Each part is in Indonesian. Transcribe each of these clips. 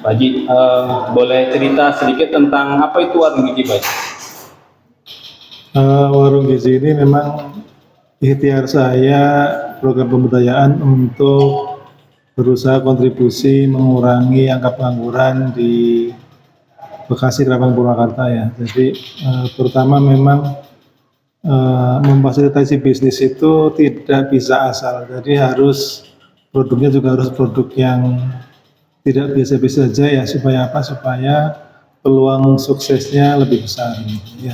Pak Haji, boleh cerita sedikit tentang apa itu warung gizi, Pak Haji? Warung gizi ini memang ikhtiar saya program pemberdayaan untuk berusaha kontribusi mengurangi angka pengangguran di Bekasi, Kerawang, Purwakarta ya. Jadi pertama memang memfasilitasi bisnis itu tidak bisa asal. Jadi harus produknya juga harus produk yang tidak biasa-biasa saja ya, supaya apa? Supaya peluang suksesnya lebih besar. Ya.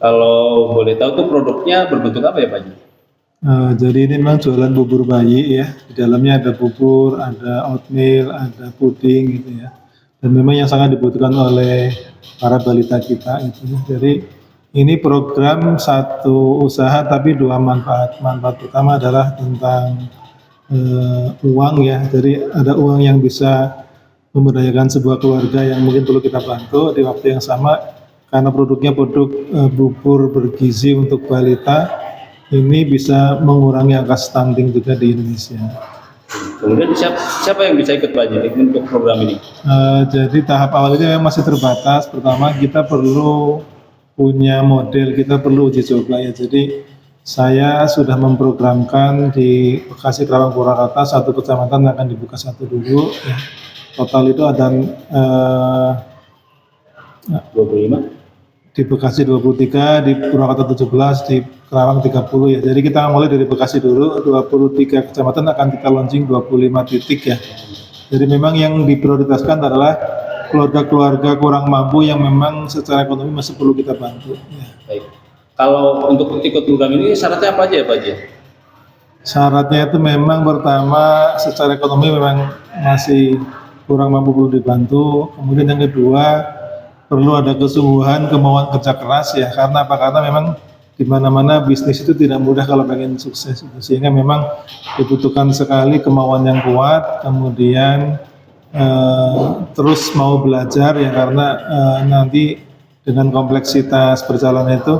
Kalau boleh tahu tuh produknya berbentuk apa ya, Pak Haji? Jadi ini memang jualan bubur bayi ya. Di dalamnya ada bubur, ada oatmeal, ada puding gitu ya. Dan memang yang sangat dibutuhkan oleh para balita kita itu. Jadi ini program satu usaha tapi dua manfaat. Manfaat pertama adalah tentang uang ya. Jadi ada uang yang bisa memberdayakan sebuah keluarga yang mungkin perlu kita bantu di waktu yang sama, karena produknya produk bubur bergizi untuk balita, ini bisa mengurangi angka stunting juga di Indonesia. Kemudian siapa yang bisa ikut, Pak Haji, untuk program ini? Jadi tahap awalnya masih terbatas. Pertama kita perlu punya model, kita perlu uji coba ya. Jadi saya sudah memprogramkan di Bekasi, Kerawang, Purwakarta, satu kecamatan akan dibuka satu dulu ya. Total itu ada 25? di Bekasi 23, di Purwakarta 17, di Kerawang 30 ya. Jadi kita mulai dari Bekasi dulu, 23 kecamatan akan kita launching 25 titik ya. Jadi memang yang diprioritaskan adalah keluarga-keluarga kurang mampu yang memang secara ekonomi masih perlu kita bantu ya. Baik. Kalau untuk ikut program ini syaratnya apa aja ya, Pak Haji? Syaratnya itu memang pertama secara ekonomi memang masih kurang mampu, perlu dibantu. Kemudian yang kedua perlu ada kesungguhan, kemauan kerja keras ya. Karena apa? Karena memang di mana-mana bisnis itu tidak mudah kalau pengen sukses itu. Sehingga memang dibutuhkan sekali kemauan yang kuat, kemudian terus mau belajar ya, karena nanti dengan kompleksitas perjalanan itu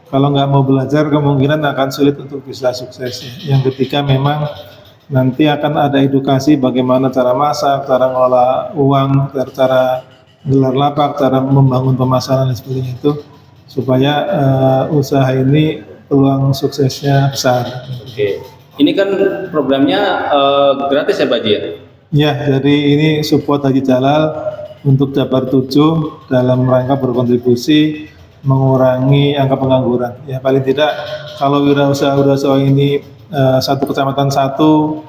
kalau nggak mau belajar kemungkinan akan sulit untuk bisa sukses ya. Yang ketiga memang nanti akan ada edukasi bagaimana cara masak, cara ngelola uang, cara gelar lapak, cara membangun pemasaran dan sebagainya itu, supaya usaha ini peluang suksesnya besar. Oke, ini kan programnya gratis ya, Pak Haji ya? Ya, jadi ini support Haji Jalal untuk Jabar 7 dalam rangka berkontribusi mengurangi angka pengangguran. Ya paling tidak kalau wirausaha ini satu kecamatan satu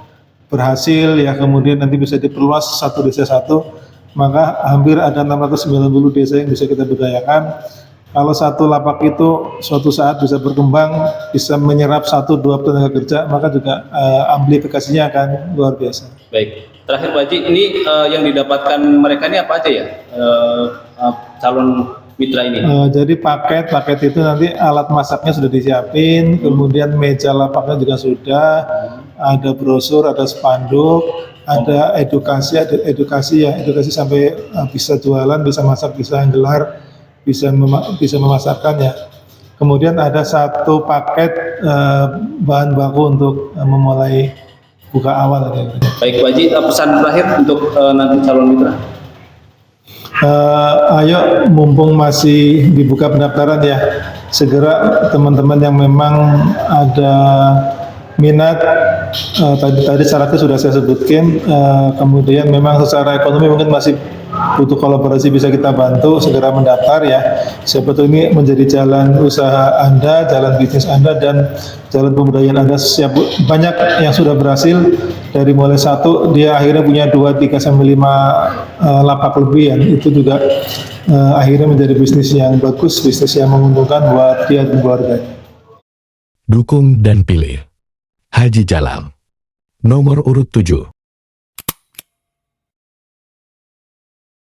berhasil ya, kemudian nanti bisa diperluas satu desa satu, maka hampir ada 690 desa yang bisa kita berdayakan. Kalau satu lapak itu suatu saat bisa berkembang, bisa menyerap 1-2 tenaga kerja, maka juga amplifikasinya akan luar biasa. Baik, terakhir Pak Haji, ini yang didapatkan mereka ini apa aja ya, calon mitra ini? Jadi paket itu nanti alat masaknya sudah disiapin, kemudian meja lapaknya juga sudah, ada brosur, ada spanduk, ada edukasi sampai bisa jualan, bisa masak, bisa gelar, bisa memasarkan ya. Kemudian ada satu paket bahan baku untuk memulai buka awal. Baik Pak Haji, pesan terakhir untuk nanti calon mitra. Ayo mumpung masih dibuka pendaftaran ya, segera teman-teman yang memang ada minat, tadi syaratnya sudah saya sebutkan, kemudian memang secara ekonomi mungkin masih butuh kolaborasi, bisa kita bantu, segera mendaftar ya. Siapa tahu ini menjadi jalan usaha Anda, jalan bisnis Anda, dan jalan pemberdayaan Anda. Banyak yang sudah berhasil, dari mulai satu dia akhirnya punya 2, 3 sampai 5 lapak lebih ya. Itu juga akhirnya menjadi bisnis yang bagus, bisnis yang menguntungkan buat dia dan keluarganya. Dukung dan pilih Haji Jalal nomor urut 7.